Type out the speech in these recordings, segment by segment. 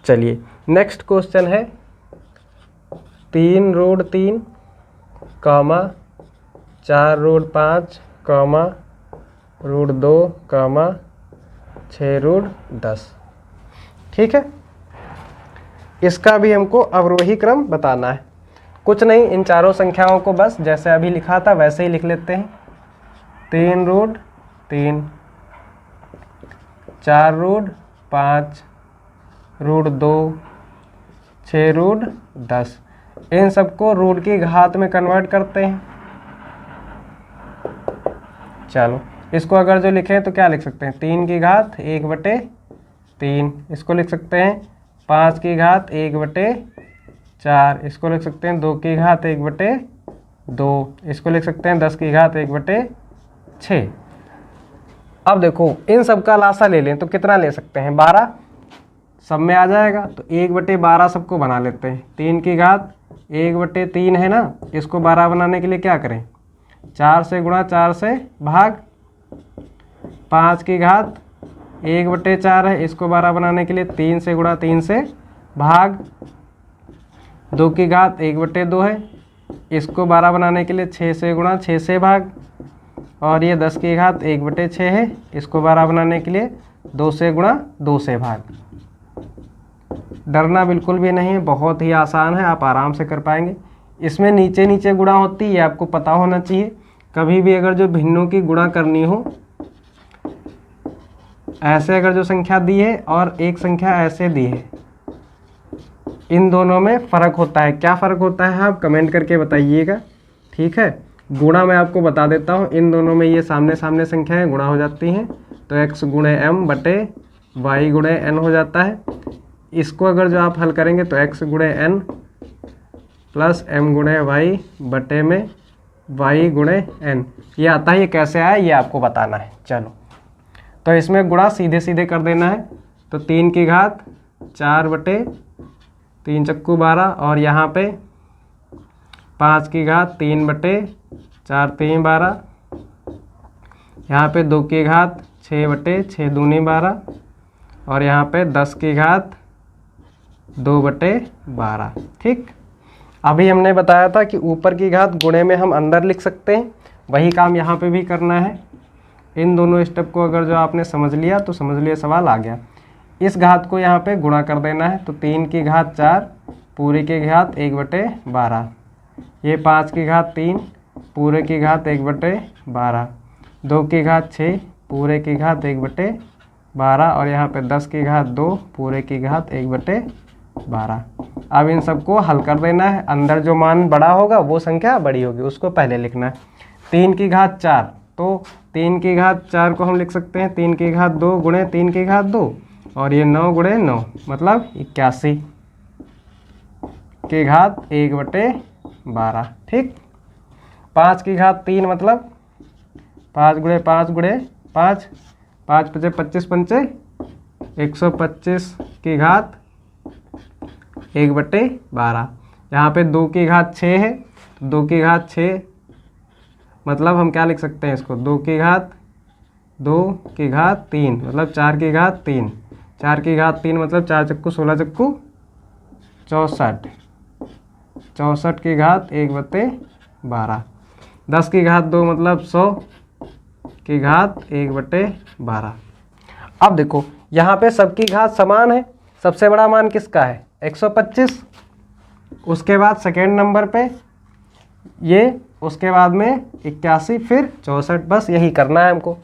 चलिए next question है 3√3 comma 4√5 comma √2 comma 6√10। ठीक है, इसका भी हमको अवरोही क्रम बताना है। कुछ नहीं, इन चारों संख्याओं को बस जैसे अभी लिखा था वैसे ही लिख लेते हैं। 3√3 4√5 √2 6√10, इन सबको रूट की घात में कन्वर्ट करते हैं। चलो इसको अगर जो लिखें तो क्या लिख सकते हैं, 3 की घात 1/3, इसको लिख सकते हैं 5 की घात 1/4, इसको लिख सकते हैं 2 की घात 1/2, इसको लिख सकते हैं 10 की घात 1/6। अब देखो इन सब का लासा ले लें तो कितना ले सकते हैं, 12 सब में आ जाएगा, तो 1/12 सबको बना लेते हैं। 3 की घात 1/3 है ना, इसको 12 बनाने के लिए क्या करें, 4 से गुणा 4 से भाग। 5 की घात 1/4 है, इसको 12 बनाने के लिए 3 से गुणा 3 से भाग। 2 की घात 1/2 है, इसको 12 बनाने के लिए 6 से गुणा 6 से भाग। और ये 10 की घात 1/6 है, इसको 12 बनाने के लिए 2 से गुणा 2 से भाग। डरना बिल्कुल भी नहीं है, बहुत ही आसान है, आप आराम से कर पाएंगे। इसमें नीचे नीचे गुणा होती है, आपको पता होना चाहिए। कभी भी अगर जो भिन्नों की गुणा करनी हो, ऐसे अगर जो संख्या दी है और एक संख्या ऐसे दी है, इन दोनों में फ़र्क होता है। क्या फ़र्क होता है आप कमेंट करके बताइएगा। ठीक है, गुणा मैं आपको बता देता हूँ। इन दोनों में ये सामने सामने संख्याएं गुणा हो जाती हैं, तो x गुणे m बटे y गुणे n हो जाता है। इसको अगर जो आप हल करेंगे तो x गुणे n प्लस m गुणे y बटे में y गुणे n, ये आता है। ये कैसे आया ये आपको बताना है। चलो तो इसमें गुणा सीधे सीधे कर देना है। तो 3 की घात 4/3 चक्कू 12, और यहाँ पे 5 की घात 3/4 3 12, यहाँ पे 2 की घात 6/6 दूनी 12, और यहाँ पे 10 की घात 2/12। ठीक, अभी हमने बताया था कि ऊपर की घात गुणे में हम अंदर लिख सकते हैं, वही काम यहाँ पे भी करना है। इन दोनों स्टेप को अगर जो आपने समझ लिया तो समझ लिया, सवाल आ गया। इस घात को यहाँ पे गुणा कर देना है, तो 3 की घात 4 पूरे की घात 1/12, ये 5 की घात 3 पूरे की घात 1/12, 2 की घात 6 पूरे की घात 1/12, और यहाँ पे 10 की घात 2 पूरे की घात 1/12। अब इन सबको हल कर देना है। अंदर जो मान बड़ा होगा वो संख्या बड़ी होगी, उसको पहले लिखना है। 3 की घात 4, तो 3 की घात 4 को हम लिख सकते हैं 3 की घात 2 गुणे 3 की घात 2, और ये 9 गुणे 9 मतलब 81 की घात 1/12। ठीक, 5 की घात 3 मतलब 5 गुणे 5 गुणे 5, 5 पचे 25 पंचे 125 की घात 1/12। यहाँ पे 2 की घात 6 है, 2 की घात 6 मतलब हम क्या लिख सकते हैं इसको, 2 की घात 3 मतलब 4 की घात 3, 4 की घात 3 मतलब 4 चक्कू 16 चक्कू 64, 64 की घात 1/12। 10 की घात 2 मतलब 100 की घात 1/12। अब देखो यहाँ पे सबकी घात समान है। सबसे बड़ा मान किसका है, 125। उसके बाद सेकेंड नंबर पे ये, उसके बाद में 81, फिर 64। बस यही करना है हमको।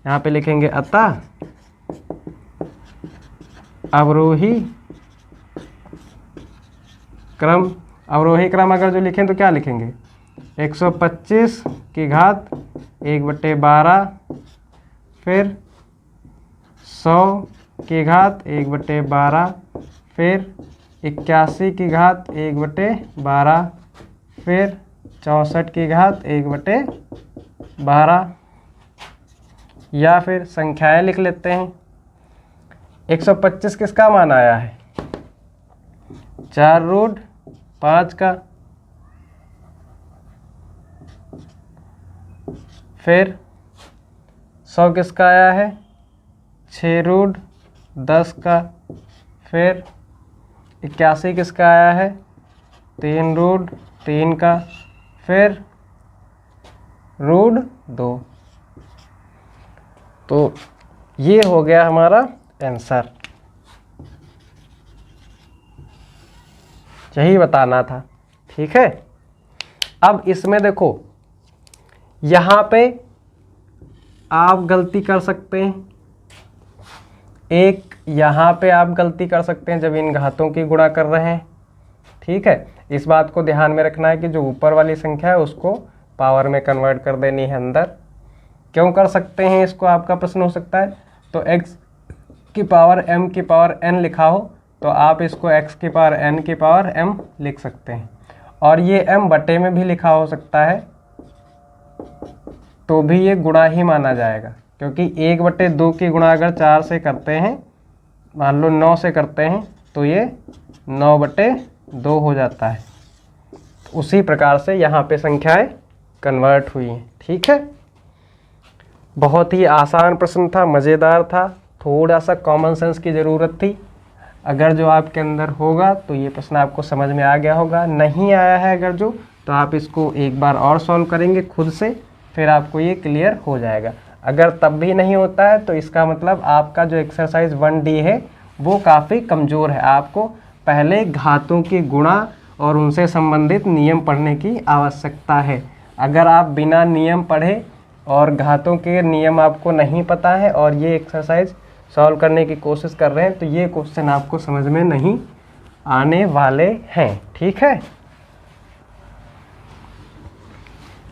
यहाँ पे लिखेंगे अतः अवरोही क्रम। अवरोही क्रम अगर जो लिखें तो क्या लिखेंगे, 125 की घात 1/12, फिर 100 की घात 1/12, फिर 81 की घात 1/12, फिर 64 की घात 1/12, या फिर संख्याएं लिख लेते हैं। 125 किसका मान आया है, 4√5 का, फिर 100 किसका आया है, 6√10 का, फिर 81 किसका आया है, 3√3 का, फिर √2। तो ये हो गया हमारा आंसर, यही बताना था। ठीक है, अब इसमें देखो यहाँ पे आप गलती कर सकते हैं, एक यहाँ पे आप गलती कर सकते हैं जब इन घातों की गुणा कर रहे हैं। ठीक है, इस बात को ध्यान में रखना है कि जो ऊपर वाली संख्या है उसको पावर में कन्वर्ट कर देनी है अंदर। क्यों कर सकते हैं इसको, आपका प्रश्न हो सकता है। तो x की पावर m की पावर n लिखा हो तो आप इसको x की पावर n की पावर m लिख सकते हैं, और ये m बटे में भी लिखा हो सकता है तो भी ये गुणा ही माना जाएगा, क्योंकि 1/2 की गुणा अगर 4 से करते हैं, मान लो 9 से करते हैं, तो ये 9/2 हो जाता है। तो उसी प्रकार से यहाँ पे संख्याएं कन्वर्ट हुई हैं। ठीक है, बहुत ही आसान प्रश्न था, मज़ेदार था, थोड़ा सा कॉमन सेंस की ज़रूरत थी। अगर जो आपके अंदर होगा तो ये प्रश्न आपको समझ में आ गया होगा, नहीं आया है अगर जो, तो आप इसको एक बार और सॉल्व करेंगे खुद से, फिर आपको ये क्लियर हो जाएगा। अगर तब भी नहीं होता है तो इसका मतलब आपका जो एक्सरसाइज 1D है वो काफ़ी कमज़ोर है। आपको पहले घातों की गुणा और उनसे संबंधित नियम पढ़ने की आवश्यकता है। अगर आप बिना नियम पढ़े और घातों के नियम आपको नहीं पता है और ये एक्सरसाइज सॉल्व करने की कोशिश कर रहे हैं तो ये क्वेश्चन आपको समझ में नहीं आने वाले हैं। ठीक है,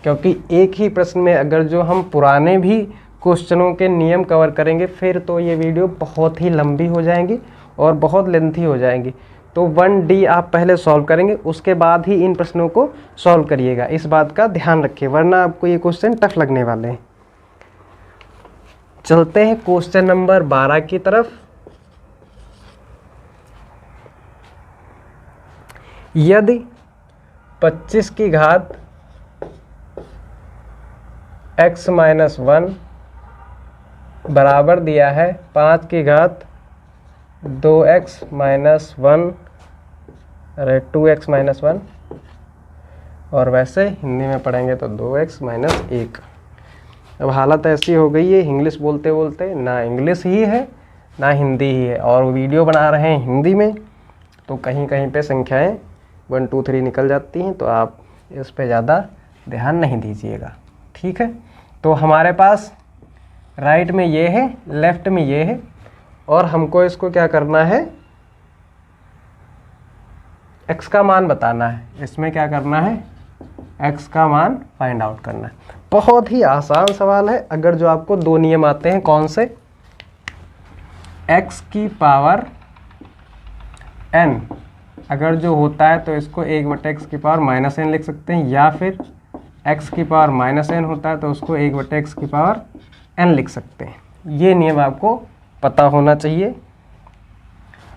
क्योंकि एक ही प्रश्न में अगर जो हम पुराने भी क्वेश्चनों के नियम कवर करेंगे फिर तो ये वीडियो बहुत ही लंबी हो जाएंगी और बहुत लेंथी हो जाएंगी। तो 1D आप पहले सॉल्व करेंगे, उसके बाद ही इन प्रश्नों को सॉल्व करिएगा, इस बात का ध्यान रखिए, वरना आपको ये क्वेश्चन टफ लगने वाले हैं। चलते हैं क्वेश्चन नंबर 12 की तरफ। यदि 25 की घात x - 1 बराबर दिया है 5 की घात 2x - 1, अरे 2x - 1, और वैसे हिंदी में पढ़ेंगे तो 2x - 1। अब हालत ऐसी हो गई है इंग्लिश बोलते बोलते, ना इंग्लिश ही है ना हिंदी ही है, और वीडियो बना रहे हैं हिंदी में, तो कहीं कहीं पे संख्याएं 1 2 3 निकल जाती हैं, तो आप इस पे ज़्यादा ध्यान नहीं दीजिएगा। ठीक है, तो हमारे पास राइट में ये है, लेफ्ट में ये है, और हमको इसको क्या करना है, x का मान बताना है। इसमें क्या करना है, x का मान फाइंड आउट करना है। बहुत ही आसान सवाल है। अगर जो आपको दो नियम आते हैं, कौन से, x की पावर n अगर जो होता है तो इसको 1/x की पावर -n लिख सकते हैं, या फिर x की पावर -n होता है तो उसको 1/x की पावर n लिख सकते हैं। ये नियम आपको पता होना चाहिए।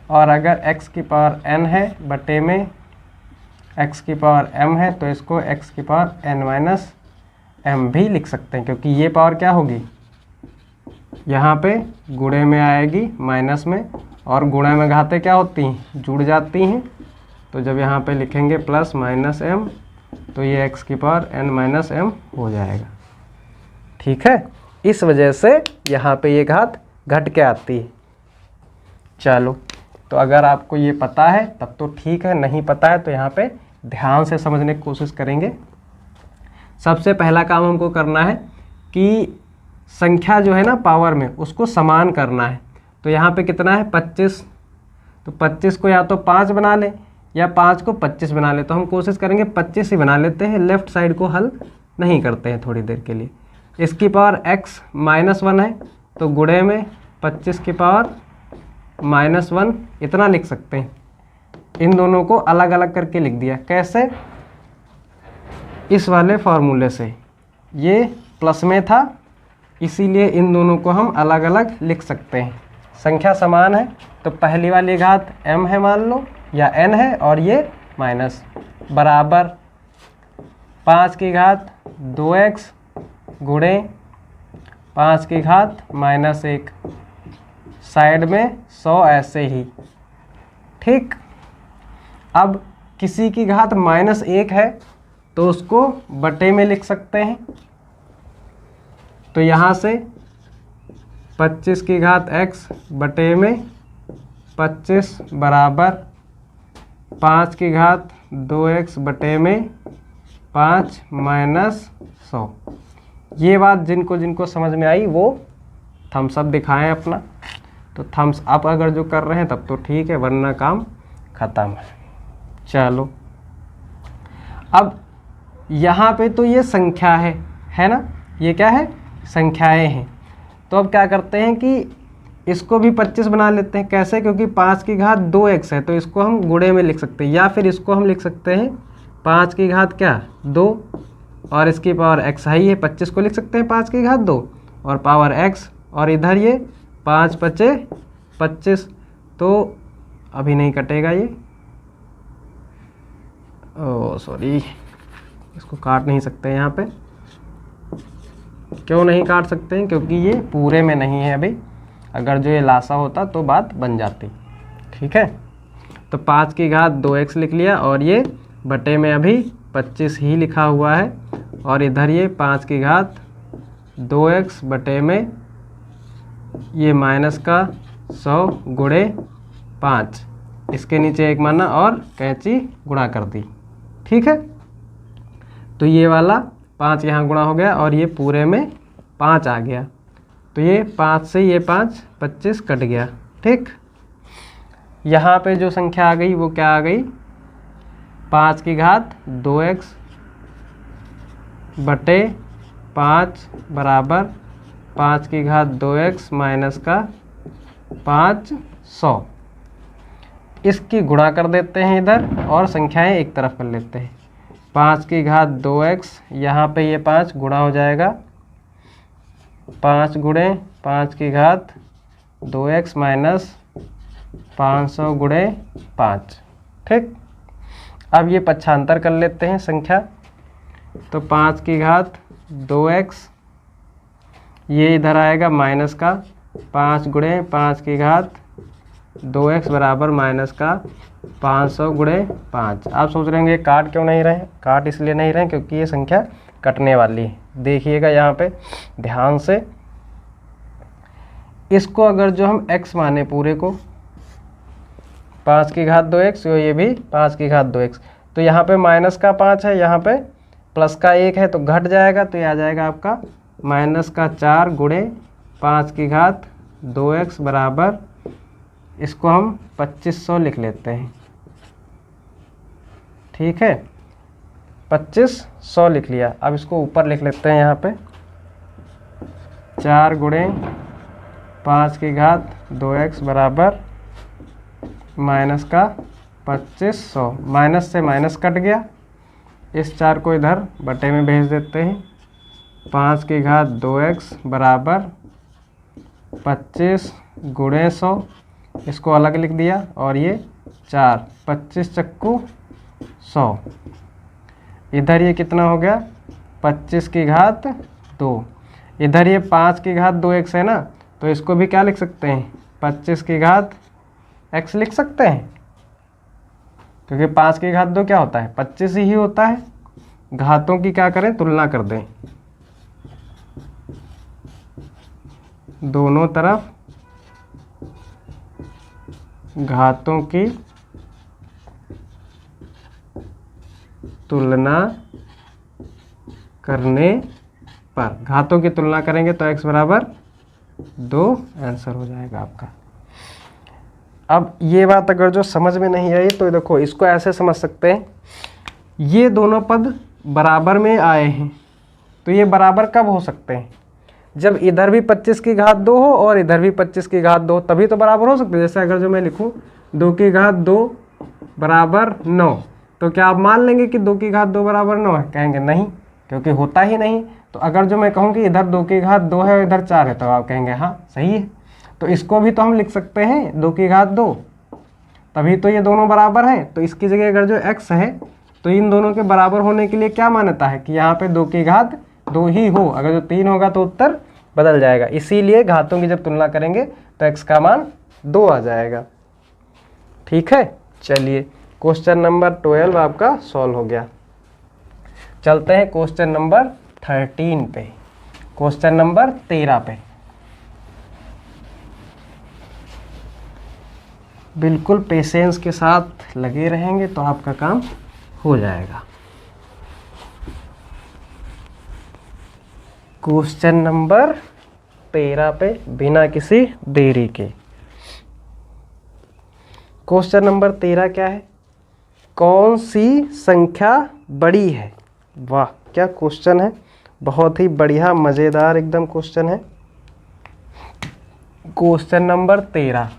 और अगर x की पावर n है बटे में x की पावर m है तो इसको x की पावर n - m भी लिख सकते हैं, क्योंकि ये पावर क्या होगी, यहाँ पे गुणे में आएगी माइनस में, और गुणे में घातें क्या होती हैं, जुड़ जाती हैं। तो जब यहाँ पे लिखेंगे प्लस -m तो ये x की पावर n - m हो जाएगा। ठीक है, इस वजह से यहाँ पे ये घात घट के आती है। चलो, तो अगर आपको ये पता है तब तो ठीक है, नहीं पता है तो यहाँ पे ध्यान से समझने की कोशिश करेंगे। सबसे पहला काम हमको करना है कि संख्या जो है ना पावर में उसको समान करना है। तो यहाँ पे कितना है 25, तो 25 को या तो 5 बना ले या 5 को 25 बना ले। तो हम कोशिश करेंगे 25 ही बना लेते हैं, लेफ्ट साइड को हल नहीं करते हैं थोड़ी देर के लिए। इसकी पावर x - 1 है तो गुणे में 25 की पावर -1 इतना लिख सकते हैं। इन दोनों को अलग अलग करके लिख दिया। कैसे, इस वाले फॉर्मूले से, ये प्लस में था इसीलिए इन दोनों को हम अलग अलग लिख सकते हैं। संख्या समान है तो पहली वाली घात m है मान लो, या n है, और ये माइनस, बराबर 5 की घात 2x गुणे 5 की घात -1, साइड में 100 ऐसे ही। ठीक, अब किसी की घात -1 है तो उसको बटे में लिख सकते हैं। तो यहाँ से 25 की घात x बटे में 25 बराबर 5 की घात 2x बटे में 5 माइनस 100। ये बात जिनको जिनको समझ में आई वो थम्स अप दिखाएं अपना। तो थम्स अप अगर जो कर रहे हैं तब तो ठीक है, वरना काम ख़त्म है। चलो अब यहाँ पे तो ये संख्या है ना, ये क्या है, संख्याएं हैं। तो अब क्या करते हैं कि इसको भी 25 बना लेते हैं। कैसे? क्योंकि 5 की घात 2x है तो इसको हम गुणे में लिख सकते हैं, या फिर इसको हम लिख सकते हैं 5 की घात क्या 2 और इसकी पावर x है ही है, 25 को लिख सकते हैं 5 की घात 2 और पावर x, और इधर ये 5 बचे 25। तो अभी नहीं कटेगा ये, ओ सॉरी, इसको काट नहीं सकते यहाँ पे। क्यों नहीं काट सकते हैं? क्योंकि ये पूरे में नहीं है अभी। अगर जो ये लासा होता तो बात बन जाती। ठीक है, तो 5 की घात 2x लिख लिया और ये बटे में अभी 25 ही लिखा हुआ है, और इधर ये 5 की घात 2x बटे में ये माइनस का 100 गुणे 5, इसके नीचे 1 माना और कैंची गुणा कर दी। ठीक है, तो ये वाला 5 यहाँ गुणा हो गया और ये पूरे में 5 आ गया। तो ये 5 से ये 5 25 कट गया। ठीक, यहाँ पे जो संख्या आ गई वो क्या आ गई, 5 की घात 2x बटे 5 बराबर 5 की घात 2x माइनस का 500। इसकी गुणा कर देते हैं इधर और संख्याएं एक तरफ कर लेते हैं। 5 की घात 2x, यहाँ पे ये 5 गुणा हो जाएगा, 5 गुणे 5 की घात 2x माइनस 500 गुणे 5। ठीक, अब ये पक्षांतर कर लेते हैं संख्या। तो 5 की घात 2x, ये इधर आएगा माइनस का 5 गुणे 5 की घात 2x बराबर माइनस का 500 गुणे 5। आप सोच रहे होंगे काट क्यों नहीं रहे? काट इसलिए नहीं रहे क्योंकि ये संख्या कटने वाली है। देखिएगा यहाँ पे ध्यान से, इसको अगर जो हम x माने पूरे को 5 की घात 2x, ये भी 5 की घात 2x, तो यहाँ पे माइनस का 5 है, यहाँ पे प्लस का 1 है, तो घट जाएगा। तो ये आ जाएगा आपका माइनस का 4 गुणे 5 की घात 2x बराबर, इसको हम 2500 लिख लेते हैं। ठीक है, 2500 लिख लिया। अब इसको ऊपर लिख लेते हैं यहाँ पे 4 गुणे 5 की घात 2x बराबर माइनस का 2500। माइनस से माइनस कट गया, इस 4 को इधर बटे में भेज देते हैं। 5 की घात 2x बराबर 25 गुणे 100, इसको अलग लिख दिया, और ये 4 25 चक्कू 100, इधर ये कितना हो गया 25 की घात 2। इधर ये 5 की घात 2x है ना, तो इसको भी क्या लिख सकते हैं 25 की घात x लिख सकते हैं, क्योंकि 5 की घात 2 क्या होता है 25 ही होता है। घातों की क्या करें, तुलना कर दें, दोनों तरफ घातों की तुलना करने पर, घातों की तुलना करेंगे तो x बराबर 2 आंसर हो जाएगा आपका। अब ये बात अगर जो समझ में नहीं आई तो देखो इसको ऐसे समझ सकते हैं, ये दोनों पद बराबर में आए हैं, तो ये बराबर कब हो सकते हैं, जब इधर भी 25 की घात 2 हो और इधर भी 25 की घात 2, तभी तो बराबर हो सकते हैं। जैसे अगर जो मैं लिखूं 2 की घात 2 बराबर 9, तो क्या आप मान लेंगे कि 2 की घात 2 बराबर 9 है? कहेंगे नहीं, क्योंकि होता ही नहीं। तो अगर जो मैं कहूँ कि इधर 2 की घात 2 है और इधर 4 है, तो आप कहेंगे हाँ सही है। तो इसको भी तो हम लिख सकते हैं 2 की घात 2, तभी तो ये दोनों बराबर हैं। तो इसकी जगह अगर जो x है, तो इन दोनों के बराबर होने के लिए क्या मान्यता है कि यहाँ पे 2 की घात 2 ही हो। अगर जो 3 होगा तो उत्तर बदल जाएगा। इसीलिए घातों की जब तुलना करेंगे तो x का मान 2 आ जाएगा। ठीक है, चलिए क्वेश्चन नंबर 12 आपका सॉल्व हो गया। चलते हैं क्वेश्चन नंबर 13 पे, क्वेश्चन नंबर 13 पे। बिल्कुल पेशेंस के साथ लगे रहेंगे तो आपका काम हो जाएगा। क्वेश्चन नंबर 13 पे बिना किसी देरी के। क्वेश्चन नंबर 13 क्या है? कौन सी संख्या बड़ी है? वाह क्या क्वेश्चन है, बहुत ही बढ़िया मज़ेदार एकदम क्वेश्चन है। क्वेश्चन नंबर 13,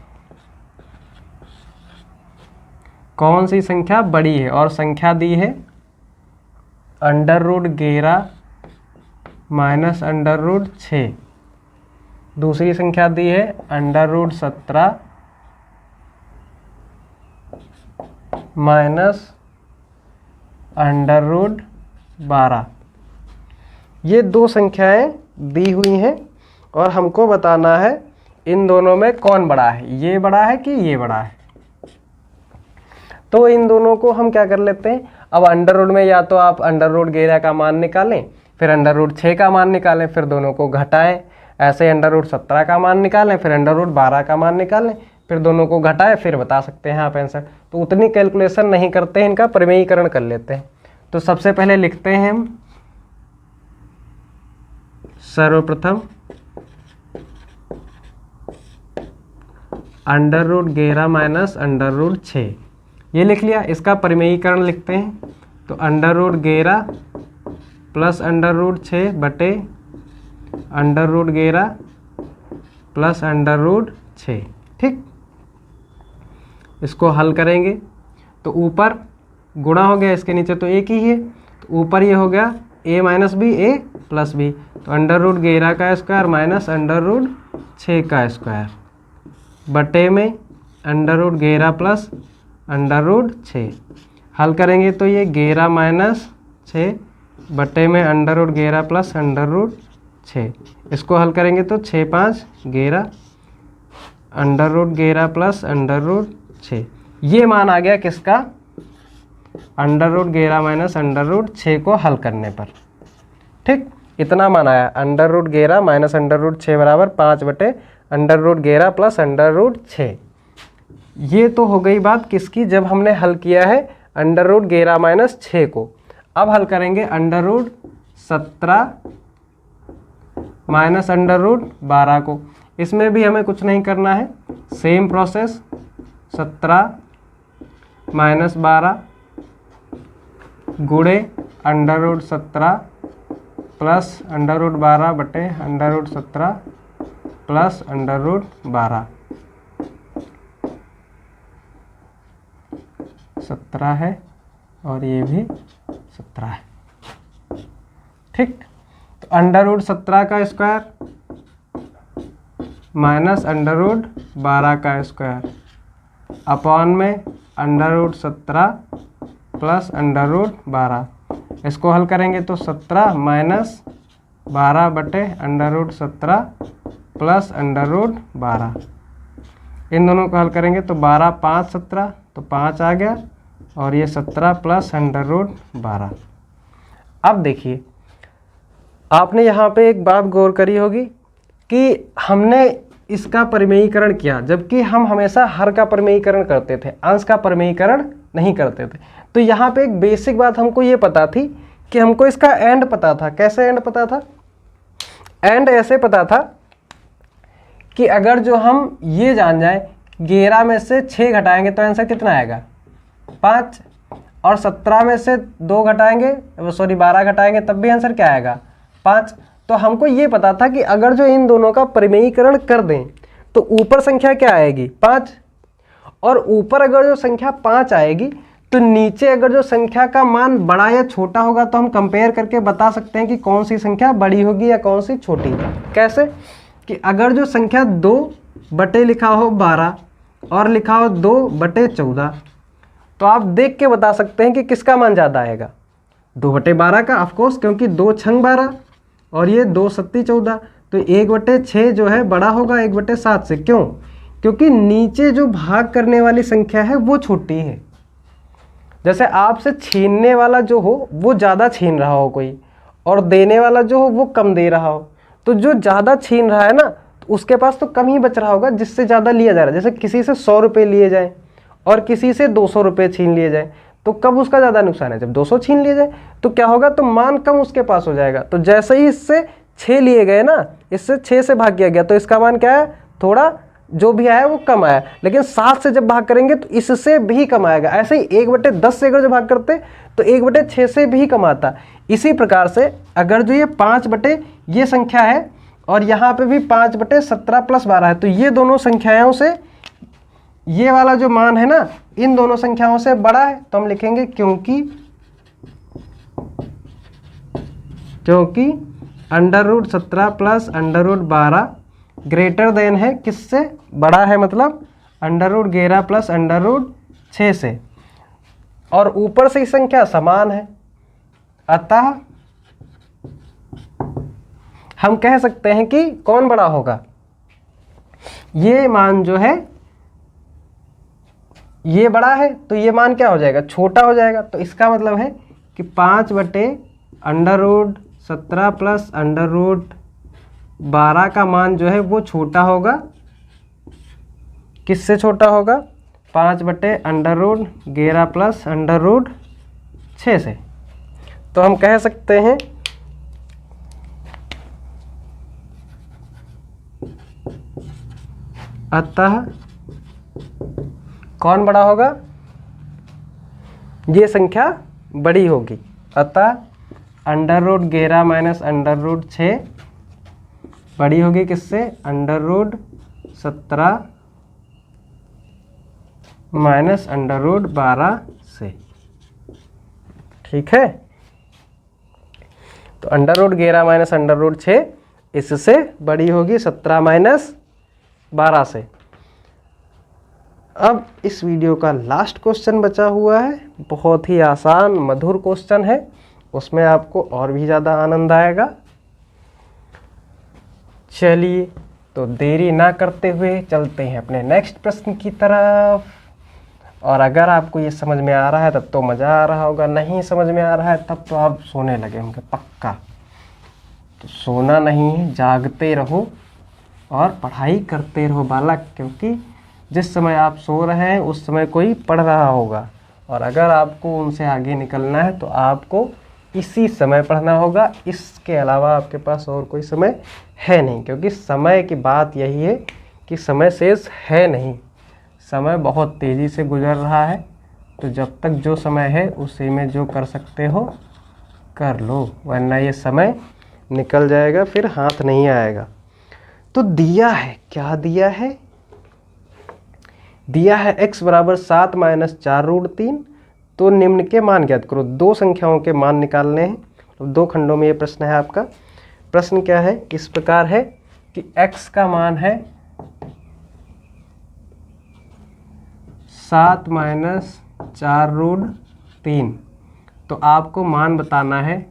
कौन सी संख्या बड़ी है? और संख्या दी है √11 माइनस √6। दूसरी संख्या दी है √17 माइनस √12। ये दो संख्याएं दी हुई हैं और हमको बताना है इन दोनों में कौन बड़ा है, ये बड़ा है कि ये बड़ा है। तो इन दोनों को हम क्या कर लेते हैं, अब अंडर रूट में या तो आप √11 का मान निकालें, फिर √6 का मान निकालें, फिर दोनों को घटाएं, ऐसे √17 का मान निकालें, फिर √12 का मान निकालें, फिर दोनों को घटाएं, फिर बता सकते हैं आप आंसर। तो उतनी कैलकुलेशन नहीं करते हैं, इनका परिमेयीकरण कर लेते हैं। तो सबसे पहले लिखते हैं हम सर्वप्रथम √11 माइनस √6, ये लिख लिया। इसका परिमेयीकरण लिखते हैं, तो √11 प्लस √6 बटे √11 प्लस √6, ठीक। इसको हल करेंगे तो ऊपर गुणा हो गया, इसके नीचे तो एक ही है, तो ऊपर ये हो गया a minus B a plus B, तो √11 का स्क्वायर माइनस √6 का स्क्वायर बटे में √11 प्लस √6। हल करेंगे तो ये 11 माइनस 6 बटे में √11 प्लस √6। इसको हल करेंगे तो 6 5 11 √11 प्लस √6। ये मान आ गया किसका? √11 माइनस √6 को हल करने पर, ठीक। इतना मान आया, √11 माइनस √6 बराबर 5 बटे √11 प्लस √6। ये तो हो गई बात किसकी, जब हमने हल किया है √11 माइनस 6 को। अब हल करेंगे √17 माइनस √12 को। इसमें भी हमें कुछ नहीं करना है, सेम प्रोसेस, 17 माइनस 12 गुणे √17 प्लस √12 बटे √17 प्लस √12। 17 है और ये भी 17 है, ठीक। तो √17 का स्क्वायर माइनस √12 का स्क्वायर अपॉन में √17 प्लस √12। इसको हल करेंगे तो 17 माइनस 12 बटे √17 प्लस √12। इन दोनों को हल करेंगे तो 12 5 17, तो 5 आ गया, और ये 17 प्लस √12। अब देखिए, आपने यहाँ पे एक बात गौर करी होगी कि हमने इसका परिमेयीकरण किया, जबकि हम हमेशा हर का परिमेयीकरण करते थे, अंश का परिमेयीकरण नहीं करते थे। तो यहाँ पे एक बेसिक बात हमको ये पता थी कि हमको इसका एंड पता था। कैसे एंड पता था? एंड ऐसे पता था कि अगर जो हम ये जान जाए 11 में से 6 घटाएंगे तो आंसर कितना आएगा? 5, और 17 में से 2 घटाएंगे, सॉरी 12 घटाएंगे तब भी आंसर क्या आएगा? 5। तो हमको ये पता था कि अगर जो इन दोनों का परिमेयीकरण कर दें तो ऊपर संख्या क्या आएगी? 5। और ऊपर अगर जो संख्या 5 आएगी तो नीचे अगर जो संख्या का मान बड़ा या छोटा होगा तो हम कंपेयर करके बता सकते हैं कि कौन सी संख्या बड़ी होगी या कौन सी छोटी। कैसे? कि अगर जो संख्या 2 बटे लिखा हो 12 और लिखा हो 2 बटे 14, तो आप देख के बता सकते हैं कि किसका मान ज़्यादा आएगा? 2 बटे 12 का, ऑफकोर्स, क्योंकि 2 छंग 12 और ये 2 सत्ती 14, तो 1 बटे 6 जो है बड़ा होगा 1 बटे 7 से। क्यों? क्योंकि नीचे जो भाग करने वाली संख्या है वो छोटी है। जैसे आपसे छीनने वाला जो हो वो ज़्यादा छीन रहा हो कोई, और देने वाला जो हो वो कम दे रहा हो, तो जो ज़्यादा छीन रहा है ना तो उसके पास तो कम ही बच रहा होगा जिससे ज़्यादा लिया जा रहा है। जैसे किसी से 100 रुपये लिए जाए और किसी से 200 रुपये छीन लिए जाए, तो कब उसका ज़्यादा नुकसान है? जब 200 छीन लिए जाए तो क्या होगा, तो मान कम उसके पास हो जाएगा। तो जैसे ही इससे 6 लिए गए ना, इससे 6 से भाग किया गया तो इसका मान क्या है, थोड़ा जो भी आया वो कम आया। लेकिन 7 से जब भाग करेंगे तो इससे भी कम आएगा। ऐसे ही 1/10 से अगर जो भाग करते तो 1/6 से भी कम आता। इसी प्रकार से अगर जो ये 5 ये संख्या है और यहाँ पे भी 5/17 + 12 है, तो ये दोनों संख्याओं से ये वाला जो मान है ना इन दोनों संख्याओं से बड़ा है, तो हम लिखेंगे क्योंकि √17 + √12 ग्रेटर देन है किससे, बड़ा है, मतलब √11 + √6 से, और ऊपर से संख्या समान है। अतः हम कह सकते हैं कि कौन बड़ा होगा, ये मान जो है ये बड़ा है तो ये मान क्या हो जाएगा, छोटा हो जाएगा। तो इसका मतलब है कि 5/√17 + √12 का मान जो है वो छोटा होगा, किससे छोटा होगा, 5/√11 + √6 से। तो हम कह सकते हैं अतः कौन बड़ा होगा, ये संख्या बड़ी होगी। अतः √11 - √6 बड़ी होगी किससे, √17 - √12 से। ठीक है, तो √11 - √6 इससे बड़ी होगी 17 - 12 से। अब इस वीडियो का लास्ट क्वेश्चन बचा हुआ है, बहुत ही आसान मधुर क्वेश्चन है, उसमें आपको और भी ज़्यादा आनंद आएगा। चलिए तो देरी ना करते हुए चलते हैं अपने नेक्स्ट प्रश्न की तरफ। और अगर आपको ये समझ में आ रहा है तब तो मज़ा आ रहा होगा, नहीं समझ में आ रहा है तब तो आप सोने लगे होंगे पक्का। तो सोना नहीं, जागते रहो और पढ़ाई करते रहो बालक, क्योंकि जिस समय आप सो रहे हैं उस समय कोई पढ़ रहा होगा, और अगर आपको उनसे आगे निकलना है तो आपको इसी समय पढ़ना होगा। इसके अलावा आपके पास और कोई समय है नहीं, क्योंकि समय की बात यही है कि समय शेष है नहीं, समय बहुत तेज़ी से गुजर रहा है। तो जब तक जो समय है उसी में जो कर सकते हो कर लो, वरना ये समय निकल जाएगा, फिर हाथ नहीं आएगा। तो दिया है, क्या दिया है, दिया है x = 7 - 4√3। तो निम्न के मान ज्ञात करो। दो संख्याओं के मान निकालने हैं, तो 2 खंडों में ये प्रश्न है आपका। प्रश्न क्या है, इस प्रकार है कि x का मान है 7 - 4√3। तो आपको मान बताना है,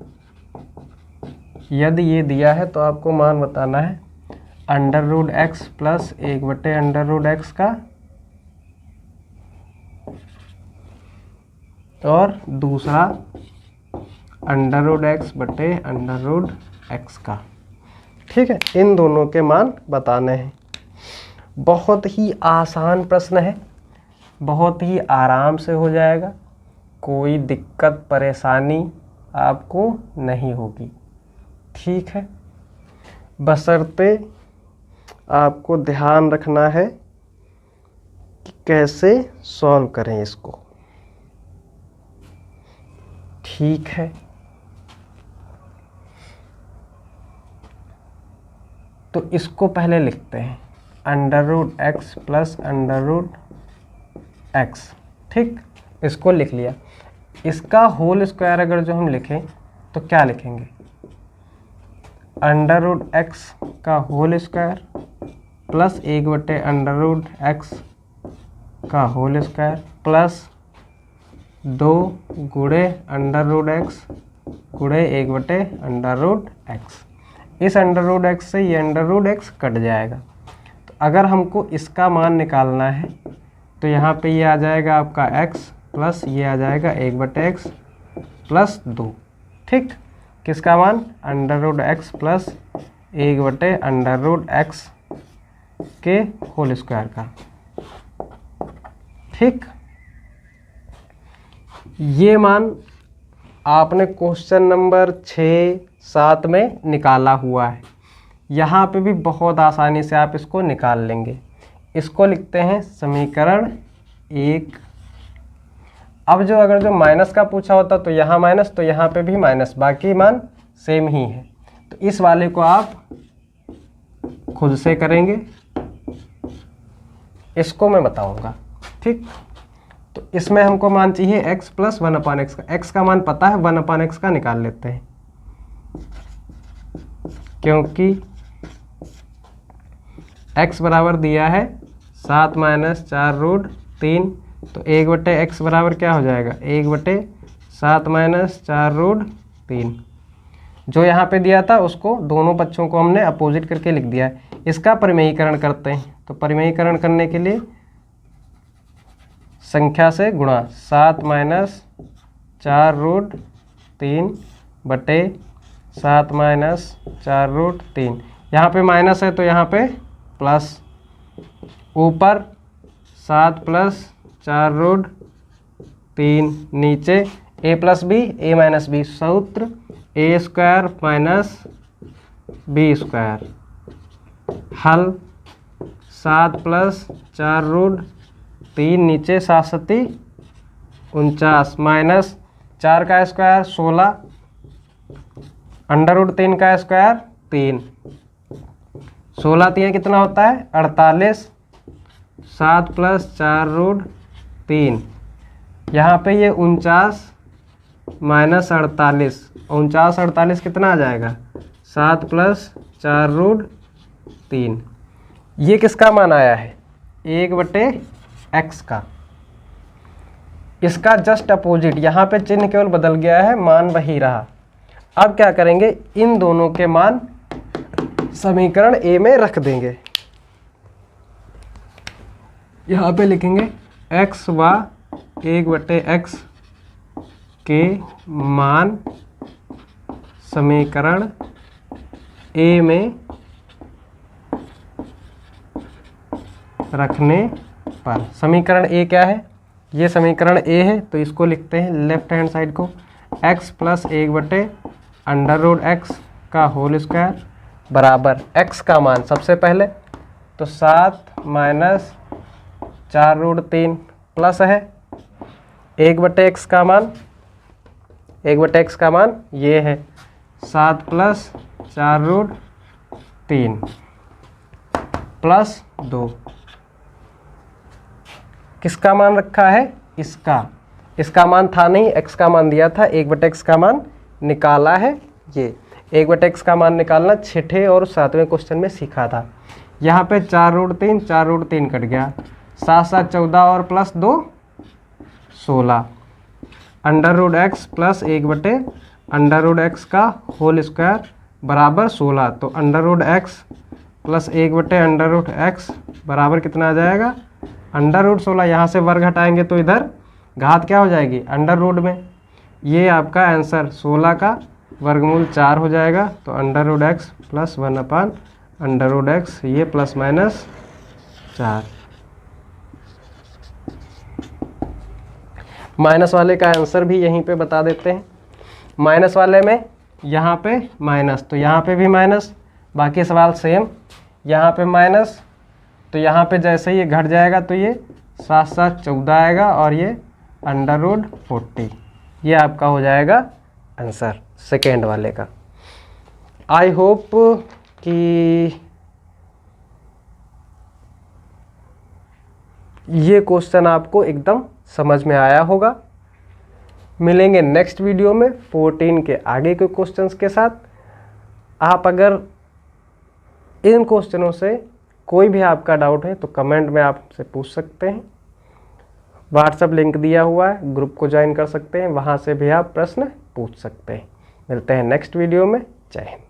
यदि ये दिया है तो आपको मान बताना है √x + 1/√x का, और दूसरा √x/√x का। ठीक है, इन दोनों के मान बताने हैं। बहुत ही आसान प्रश्न है, बहुत ही आराम से हो जाएगा, कोई दिक्कत परेशानी आपको नहीं होगी। ठीक है, बशर्ते आपको ध्यान रखना है कि कैसे सॉल्व करें इसको। ठीक है, तो इसको पहले लिखते हैं √x + √x। ठीक, इसको लिख लिया। इसका होल स्क्वायर अगर जो हम लिखें तो क्या लिखेंगे, √x का होल स्क्वायर प्लस 1/√x का होल स्क्वायर प्लस 2 गुणे √x गुणे 1/√x। इस √x से ये √x कट जाएगा। तो अगर हमको इसका मान निकालना है तो यहाँ पे ये आ जाएगा आपका x प्लस ये आ जाएगा 1/x प्लस 2। ठीक, किसका मान? √x प्लस 1/√x के होल स्क्वायर का। ठीक, ये मान आपने क्वेश्चन नंबर 6, 7 में निकाला हुआ है। यहाँ पे भी बहुत आसानी से आप इसको निकाल लेंगे। इसको लिखते हैं समीकरण 1। अब जो अगर जो माइनस का पूछा होता तो यहाँ माइनस, तो यहाँ पे भी माइनस, बाकी मान सेम ही है। तो इस वाले को आप खुद से करेंगे, इसको मैं बताऊंगा। ठीक, तो इसमें हमको मान चाहिए x प्लस 1/x का। x का मान पता है, 1/x का निकाल लेते हैं, क्योंकि x बराबर दिया है 7 - 4√3। तो 1/x बराबर क्या हो जाएगा? 1/7 - 4√3। जो यहाँ पे दिया था उसको दोनों पक्षों को हमने अपोजिट करके लिख दिया है। इसका परिमेयीकरण करते हैं। तो परिमेयीकरण करने के लिए संख्या से गुणा, 7 - 4√3 बटे 7 - 4√3। यहाँ पे माइनस है तो यहाँ पे प्लस, ऊपर 7 + 4√3, नीचे a + b a - b, सूत्र a² - b²। हल 7 + 4√3, नीचे 7 × 7 = 49, माइनस 4 का स्क्वायर 16, √3 का स्क्वायर 3, 16 3 कितना होता है? 48, 7 + 4√3। यहाँ पे ये 49 - 48, 49 48 कितना आ जाएगा? 7 + 4√3। ये किसका मान आया है? 1/x का। इसका जस्ट अपोजिट, यहाँ पे चिन्ह केवल बदल गया है, मान वही रहा। अब क्या करेंगे? इन दोनों के मान समीकरण ए में रख देंगे। यहाँ पे लिखेंगे x व 1/x के मान समीकरण ए में रखने पर। समीकरण ए क्या है? ये समीकरण ए है, तो इसको लिखते हैं लेफ्ट हैंड साइड को, x प्लस 1/√x का होल स्क्वायर बराबर x का मान सबसे पहले तो 7 - 4√3 प्लस है 1/x का मान, 1/x का मान ये है 7 + 4√3 प्लस 2। किसका मान रखा है? इसका मान था नहीं, x का मान दिया था, 1/x का मान निकाला है। ये 1/x का मान निकालना 6ठे और 7वें क्वेश्चन में सीखा था। यहाँ पे 4√3 कट गया, 7 7 14 और प्लस 2 16, √x प्लस 1/√x का होल स्क्वायर बराबर 16। तो √x प्लस 1/√x बराबर कितना आ जाएगा? √16। यहाँ से वर्ग हटाएंगे तो इधर घात क्या हो जाएगी? अंडर में। ये आपका आंसर 16 का वर्गमूल 4 हो जाएगा। तो √x प्लस 1/√x, ये प्लस माइनस 4। माइनस वाले का आंसर भी यहीं पे बता देते हैं। माइनस वाले में यहाँ पे माइनस, तो यहाँ पे भी माइनस, बाकी सवाल सेम। यहाँ पे माइनस, तो यहाँ पे जैसे ही ये घट जाएगा तो ये 7 7 14 आएगा और ये √40। ये आपका हो जाएगा आंसर सेकेंड वाले का। आई होप कि ये क्वेश्चन आपको एकदम समझ में आया होगा। मिलेंगे नेक्स्ट वीडियो में 14 के आगे के क्वेश्चंस के साथ। आप अगर इन क्वेश्चनों से कोई भी आपका डाउट है तो कमेंट में आपसे पूछ सकते हैं। व्हाट्सएप लिंक दिया हुआ है, ग्रुप को ज्वाइन कर सकते हैं, वहाँ से भी आप प्रश्न पूछ सकते हैं। मिलते हैं नेक्स्ट वीडियो में। जय हिंद।